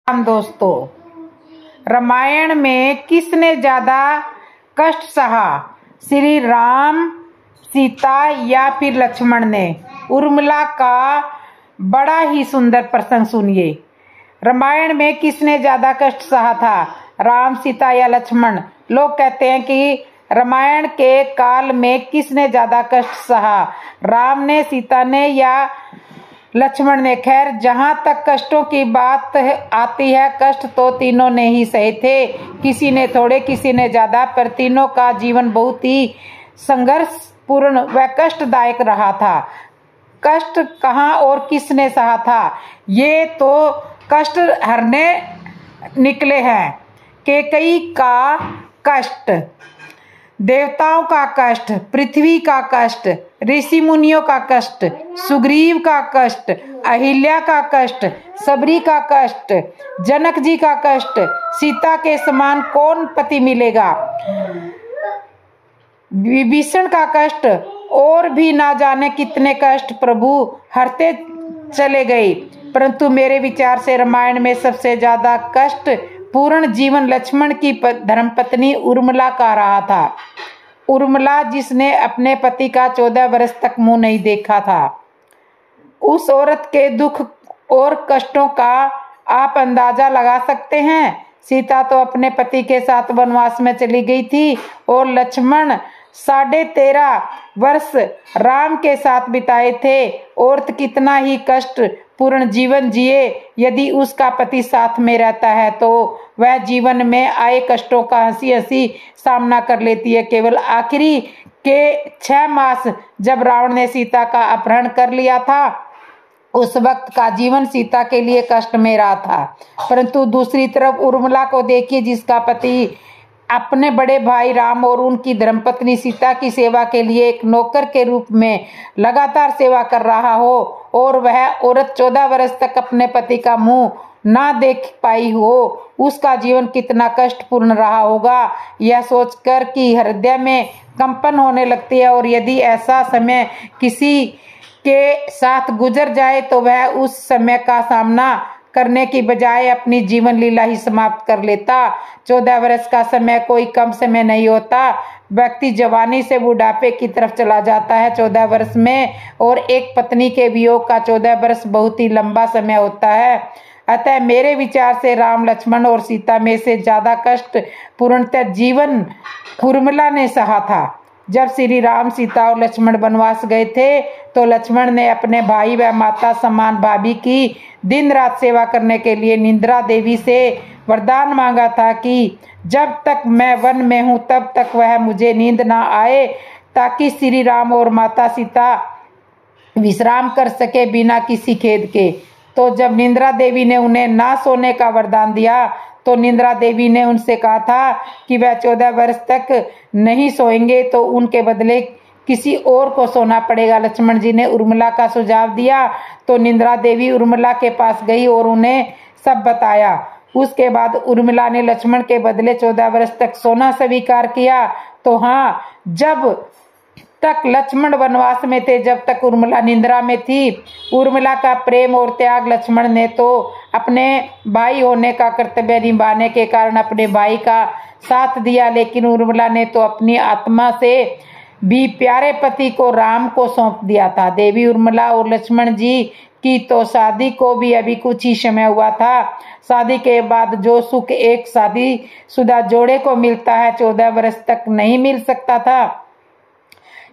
दोस्तों, रामायण में किसने ज्यादा कष्ट सहा, श्री राम, सीता या फिर लक्ष्मण ने? उर्मिला का बड़ा ही सुंदर प्रसंग सुनिए। रामायण में किसने ज्यादा कष्ट सहा था, राम, सीता या लक्ष्मण? लोग कहते हैं कि रामायण के काल में किसने ज्यादा कष्ट सहा, राम ने, सीता ने या लक्ष्मण ने? खैर, जहां तक कष्टों की बात आती है, कष्ट तो तीनों ने ही सहे थे। किसी ने थोड़े, किसी ने ज्यादा, पर तीनों का जीवन बहुत ही संघर्षपूर्ण व कष्टदायक रहा था। कष्ट कहाँ और किसने सहा था, ये तो कष्ट हरने निकले हैं। कैकेयी का कष्ट, देवताओं का कष्ट, पृथ्वी का कष्ट, ऋषि मुनियों का कष्ट, सुग्रीव का कष्ट, अहिल्या का कष्ट, सबरी का कष्ट, जनक जी का कष्ट। सीता के समान कौन पति मिलेगा? विभीषण का कष्ट, और भी ना जाने कितने कष्ट प्रभु हरते चले गए। परंतु मेरे विचार से रामायण में सबसे ज्यादा कष्ट पूर्ण जीवन लक्ष्मण की धर्मपत्नी उर्मिला का रहा था। उर्मिला, जिसने अपने पति का 14 वर्ष तक मुंह नहीं देखा था। उस औरत के दुख और कष्टों का आप अंदाजा लगा सकते हैं। सीता तो अपने पति के साथ वनवास में चली गई थी और लक्ष्मण 13.5 वर्ष राम के साथ बिताए थे। औरत कितना ही कष्ट पूर्ण जीवन जिए, यदि उसका पति साथ में रहता है तो वह जीवन में आए कष्टों का हंसी हंसी सामना कर लेती है। केवल आखिरी के 6 मास जब रावण ने सीता का अपहरण कर लिया था, उस वक्त का जीवन सीता के लिए कष्ट में रहा था। परंतु दूसरी तरफ उर्मिला को देखिए, जिसका पति अपने बड़े भाई राम और उनकी धर्मपत्नी सीता की सेवा के लिए एक नौकर के रूप में लगातार सेवा कर रहा हो, और वह औरत 14 वर्ष तक अपने पति का मुंह ना देख पाई हो। उसका जीवन कितना कष्टपूर्ण रहा होगा, यह सोचकर कि हृदय में कंपन होने लगती है। और यदि ऐसा समय किसी के साथ गुजर जाए तो वह उस समय का सामना करने की बजाय अपनी जीवन लीला ही समाप्त कर लेता। 14 वर्ष का समय कोई कम समय नहीं होता। व्यक्ति जवानी से बुढ़ापे की तरफ चला जाता है 14 वर्ष में, और एक पत्नी के वियोग का 14 वर्ष बहुत ही लंबा समय होता है। अतः मेरे विचार से राम, लक्ष्मण और सीता में से ज्यादा कष्ट पूर्णतः जीवन उर्मिला ने सहा था। जब श्री राम, सीता और लक्ष्मण वनवास गए थे तो लक्ष्मण ने अपने भाई व माता समान भाभी की दिन रात सेवा करने के लिए निंद्रा देवी से वरदान मांगा था कि जब तक मैं वन में हूँ तब तक वह मुझे नींद ना आए, ताकि श्री राम और माता सीता विश्राम कर सके बिना किसी खेद के। तो जब निंद्रा देवी ने उन्हें ना सोने का वरदान दिया तो निंद्रा देवी ने उनसे कहा था कि वह 14 वर्ष तक नहीं सोएंगे, तो उनके बदले किसी और को सोना पड़ेगा। लक्ष्मण जी ने उर्मिला का सुझाव दिया तो निंद्रा देवी उर्मिला के पास गई और उन्हें सब बताया। उसके बाद उर्मिला ने लक्ष्मण के बदले 14 वर्ष तक सोना स्वीकार किया। तो हाँ, जब तक लक्ष्मण वनवास में थे, जब तक उर्मिला निंद्रा में थी, उर्मिला का प्रेम और त्याग लक्ष्मण ने तो अपने भाई होने का कर्तव्य निभाने के कारण अपने भाई का साथ दिया, लेकिन उर्मिला ने तो अपनी आत्मा से भी प्यारे पति को राम को सौंप दिया था। देवी उर्मिला और लक्ष्मण जी की तो शादी को भी अभी कुछ ही समय हुआ था। शादी के बाद जो सुख एक शादीशुदा जोड़े को मिलता है, 14 वर्ष तक नहीं मिल सकता था।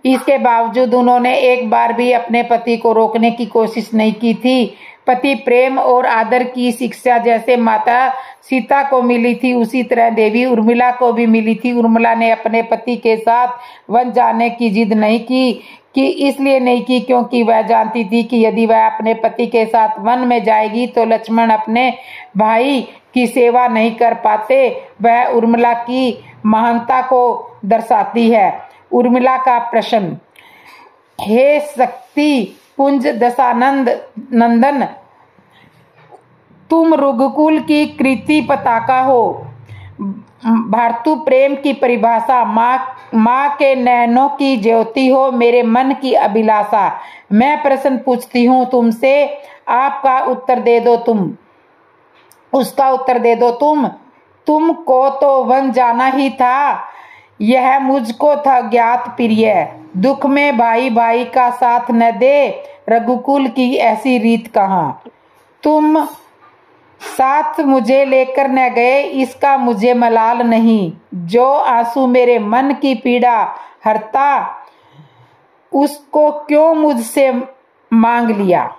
इसके बावजूद उन्होंने एक बार भी अपने पति को रोकने की कोशिश नहीं की थी। पति प्रेम और आदर की शिक्षा जैसे माता सीता को मिली थी, उसी तरह देवी उर्मिला को भी मिली थी। उर्मिला ने अपने पति के साथ वन जाने की जिद नहीं की कि इसलिए नहीं की क्योंकि वह जानती थी कि यदि वह अपने पति के साथ वन में जाएगी तो लक्ष्मण अपने भाई की सेवा नहीं कर पाते। वह उर्मिला की महानता को दर्शाती है। उर्मिला का प्रश्न, हे शक्ति पुंज दशानंद नंदन, तुम रघुकुल की कृति पताका हो। भारतु प्रेम की परिभाषा, माँ के नैनों की ज्योति हो, मेरे मन की अभिलाषा। मैं प्रश्न पूछती हूँ तुमसे, आपका उत्तर दे दो तुम। उसका उत्तर दे दो तुमको तो वन जाना ही था, यह मुझको था ज्ञात प्रिय। दुख में भाई भाई का साथ न दे, रघुकुल की ऐसी रीत कहाँ। तुम साथ मुझे लेकर न गए, इसका मुझे मलाल नहीं। जो आंसू मेरे मन की पीड़ा हरता, उसको क्यों मुझसे मांग लिया।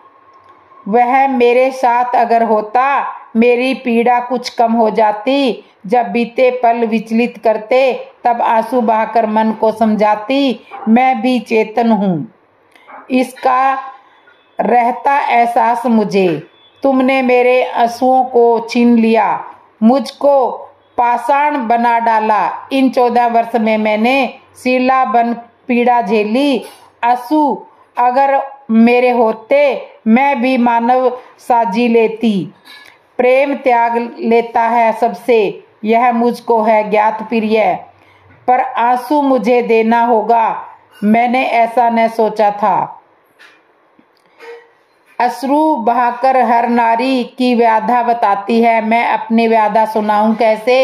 वह मेरे साथ अगर होता, मेरी पीड़ा कुछ कम हो जाती। जब बीते पल विचलित करते, तब आंसू बहाकर मन को समझाती। मैं भी चेतन हूँ, इसका रहता एहसास मुझे। तुमने मेरे आंसुओं को छीन लिया, मुझको पाषाण बना डाला। इन 14 वर्ष में मैंने शीला बन पीड़ा झेली। आंसू अगर मेरे होते, मैं भी मानव सा जी लेती। प्रेम त्याग लेता है सबसे, यह मुझको है ज्ञात प्रिय। पर आंसू मुझे देना होगा, मैंने ऐसा न सोचा था। अश्रु बहाकर हर नारी की व्याधा बताती है, मैं अपनी व्याधा सुनाऊं कैसे।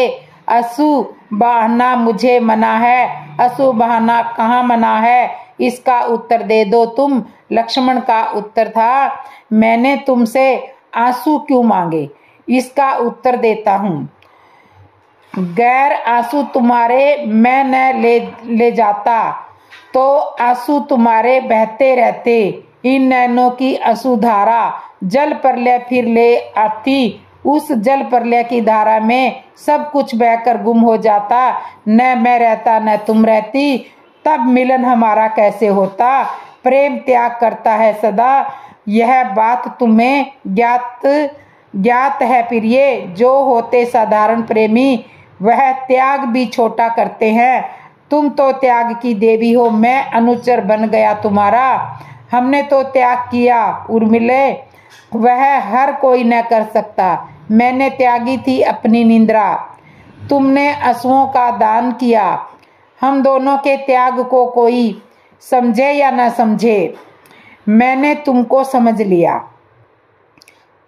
आंसू बहाना मुझे मना है, आंसू बहाना कहाँ मना है, इसका उत्तर दे दो तुम। लक्ष्मण का उत्तर था, मैंने तुमसे आंसू क्यों मांगे, इसका उत्तर देता हूँ। गैर आंसू तुम्हारे मैं न ले जाता, तो आंसू तुम्हारे बहते रहते। इन नैनों की आंसू-धारा जल प्रलय फिर ले आती। उस जल प्रलय की धारा में सब कुछ बहकर गुम हो जाता। न मैं रहता न तुम रहती, तब मिलन हमारा कैसे होता। प्रेम त्याग करता है सदा, यह बात तुम्हें ज्ञात है प्रिय। जो होते साधारण प्रेमी, वह त्याग भी छोटा करते हैं। तुम तो त्याग की देवी हो, मैं अनुचर बन गया तुम्हारा। हमने तो त्याग किया उर्मिले, वह हर कोई न कर सकता। मैंने त्यागी थी अपनी निंद्रा, तुमने आंसुओं का दान किया। हम दोनों के त्याग को कोई समझे या न समझे, मैंने तुमको समझ लिया,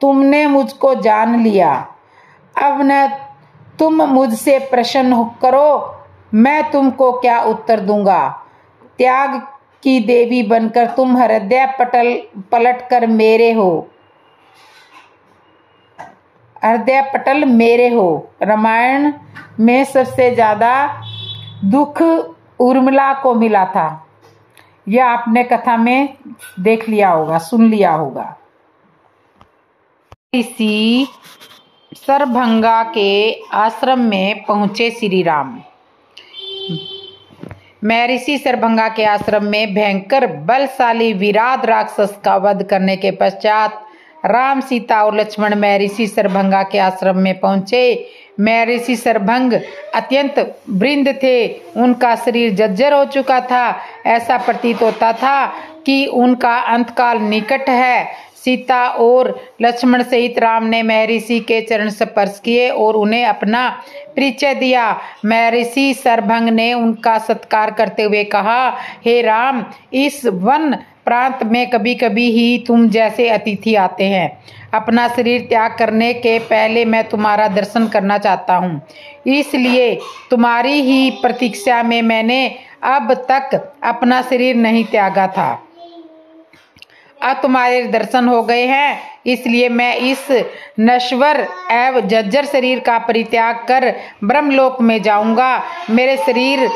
तुमने मुझको जान लिया। अब न तुम मुझसे प्रश्न करो, मैं तुमको क्या उत्तर दूंगा। त्याग की देवी बनकर तुम हृदय पलट कर मेरे हो, हृदय पटल मेरे हो। रामायण में सबसे ज्यादा दुख उर्मिला को मिला था, यह आपने कथा में देख लिया होगा, सुन लिया होगा। ऋषि सरभंगा के आश्रम में पहुंचे श्री राम। महर्षि सरभंगा के आश्रम में भयंकर बलशाली विराट राक्षस का वध करने के पश्चात राम, सीता और लक्ष्मण महर्षि सरभंगा के आश्रम में पहुंचे। महर्षि सरभंग अत्यंत वृद्ध थे, उनका शरीर जर्जर हो चुका था। ऐसा प्रतीत होता था कि उनका अंतकाल निकट है। सीता और लक्ष्मण सहित राम ने महर्षि के चरण स्पर्श किए और उन्हें अपना परिचय दिया। महर्षि सरभंग ने उनका सत्कार करते हुए कहा, हे राम, इस वन प्रांत में कभी कभी ही तुम जैसे अतिथि आते हैं। अपना शरीर त्याग करने के पहले मैं तुम्हारा दर्शन करना चाहता हूँ, इसलिए तुम्हारी ही प्रतीक्षा में मैंने अब तक अपना शरीर नहीं त्यागा था। अब तुम्हारे दर्शन हो गए हैं, इसलिए मैं इस नश्वर एवं जर्जर शरीर का परित्याग कर ब्रह्मलोक में जाऊंगा। मेरे शरीर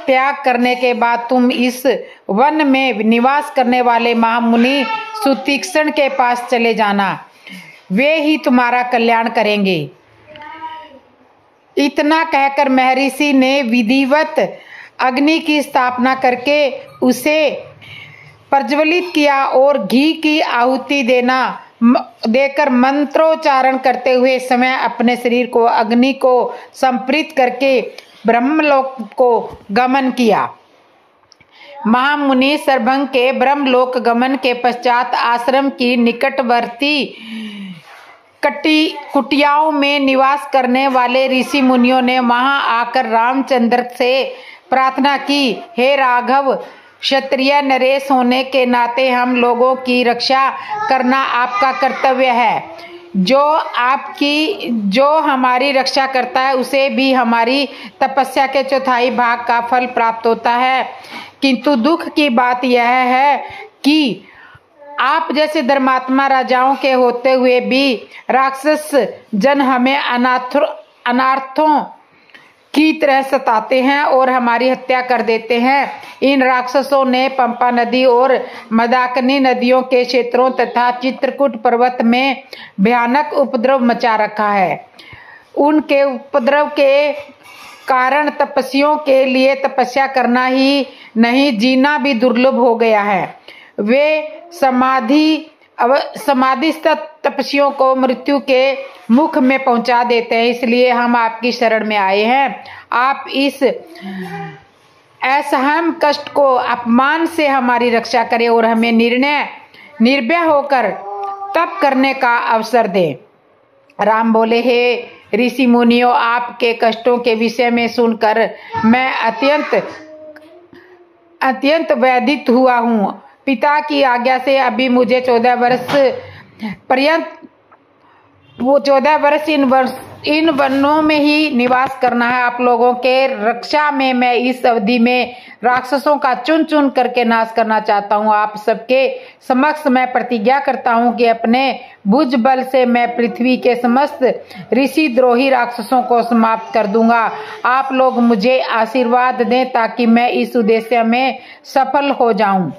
त्याग करने के बाद तुम इस वन में निवास करने वाले महामुनि सुतीक्ष्ण के पास चले जाना, वे ही तुम्हारा कल्याण करेंगे। इतना कहकर महर्षि ने विधिवत अग्नि की स्थापना करके उसे प्रज्वलित किया और घी की आहुति देकर मंत्रोच्चारण करते हुए समय अपने शरीर को अग्नि को संप्रीत करके ब्रह्मलोक को गमन किया। महामुनि सरभंग के ब्रह्मलोक गमन के पश्चात आश्रम की निकटवर्ती कुटियाओं में निवास करने वाले ऋषि मुनियों ने वहां आकर रामचंद्र से प्रार्थना की, हे राघव, क्षत्रिय नरेश होने के नाते हम लोगों की रक्षा करना आपका कर्तव्य है। जो हमारी रक्षा करता है उसे भी हमारी तपस्या के चौथाई भाग का फल प्राप्त होता है। किंतु दुख की बात यह है कि आप जैसे धर्मात्मा राजाओं के होते हुए भी राक्षस जन हमें अनार्थों की तरह सताते हैं और हमारी हत्या कर देते हैं। इन राक्षसों ने पंपा नदी और मंदाकिनी नदियों के क्षेत्रों तथा चित्रकूट पर्वत में भयानक उपद्रव मचा रखा है। उनके उपद्रव के कारण तपस्वियों के लिए तपस्या करना ही नहीं, जीना भी दुर्लभ हो गया है। वे समाधिस्थ तपस्वियों को मृत्यु के मुख में पहुंचा देते हैं। इसलिए हम आपकी शरण में आए हैं। आप इस असहम कष्ट को अपमान से हमारी रक्षा करें और हमें निर्भय होकर तप करने का अवसर दें। राम बोले, हे ऋषि मुनियों, आपके कष्टों के विषय में सुनकर मैं अत्यंत व्यथित हुआ हूँ। पिता की आज्ञा से अभी मुझे 14 वर्ष इन वनों में ही निवास करना है। आप लोगों के रक्षा में मैं इस अवधि में राक्षसों का चुन चुन करके नाश करना चाहता हूँ। आप सबके समक्ष मैं प्रतिज्ञा करता हूँ कि अपने भुज बल से मैं पृथ्वी के समस्त ऋषि द्रोही राक्षसों को समाप्त कर दूंगा। आप लोग मुझे आशीर्वाद दें ताकि मैं इस उद्देश्य में सफल हो जाऊं।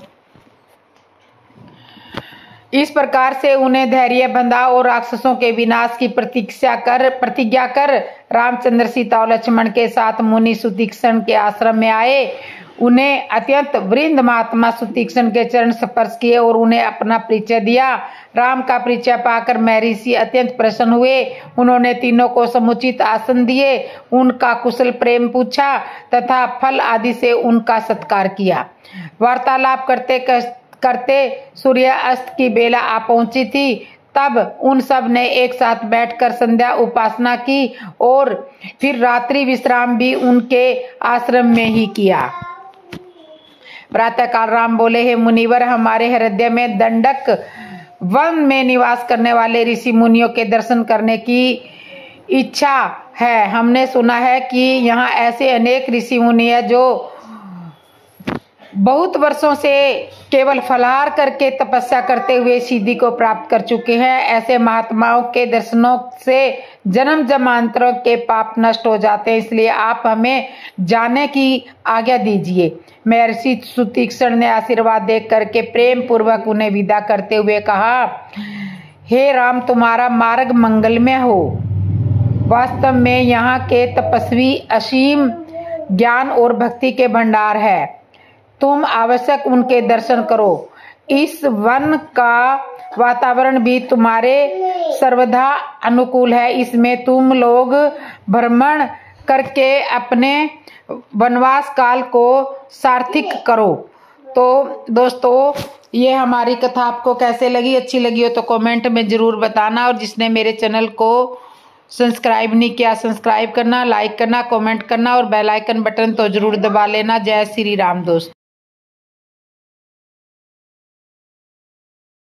इस प्रकार से उन्हें धैर्य बंधा और राक्षसों के विनाश की प्रतिज्ञा कर रामचंद्र सीता और लक्ष्मण के साथ मुनि सुतीक्ष्ण के आश्रम में आए। उन्हें अत्यंत वृंद महात्मा सुतीक्ष्ण के चरण स्पर्श किए और उन्हें अपना परिचय दिया। राम का परिचय पाकर महर्षि अत्यंत प्रसन्न हुए। उन्होंने तीनों को समुचित आसन दिए, उनका कुशल प्रेम पूछा तथा फल आदि से उनका सत्कार किया। वार्तालाप करते सूर्य अस्त की बेला आ पहुंची थी। तब उन सब ने एक साथ बैठकर संध्या उपासना की और फिर रात्रि विश्राम भी उनके आश्रम में ही किया। प्रातःकाल राम बोले, हे मुनिवर, हमारे हृदय में दंडक वन में निवास करने वाले ऋषि मुनियों के दर्शन करने की इच्छा है। हमने सुना है कि यहाँ ऐसे अनेक ऋषि मुनि हैं जो बहुत वर्षों से केवल फलाहार करके तपस्या करते हुए सिद्धि को प्राप्त कर चुके हैं। ऐसे महात्माओं के दर्शनों से जन्म जन्मांतरों के पाप नष्ट हो जाते हैं। इसलिए आप हमें जाने की आज्ञा दीजिए। महर्षि सुतीक्ष्ण ने आशीर्वाद दे करके प्रेम पूर्वक उन्हें विदा करते हुए कहा, हे राम, तुम्हारा मार्ग मंगलमय हो। वास्तव में यहाँ के तपस्वी असीम ज्ञान और भक्ति के भंडार है। तुम आवश्यक उनके दर्शन करो। इस वन का वातावरण भी तुम्हारे सर्वदा अनुकूल है। इसमें तुम लोग भ्रमण करके अपने वनवास काल को सार्थक करो। तो दोस्तों, ये हमारी कथा आपको कैसे लगी? अच्छी लगी हो तो कमेंट में जरूर बताना, और जिसने मेरे चैनल को सब्सक्राइब नहीं किया, सब्सक्राइब करना, लाइक करना, कमेंट करना और बेल आइकन बटन तो जरूर दबा लेना। जय श्री राम दोस्तों।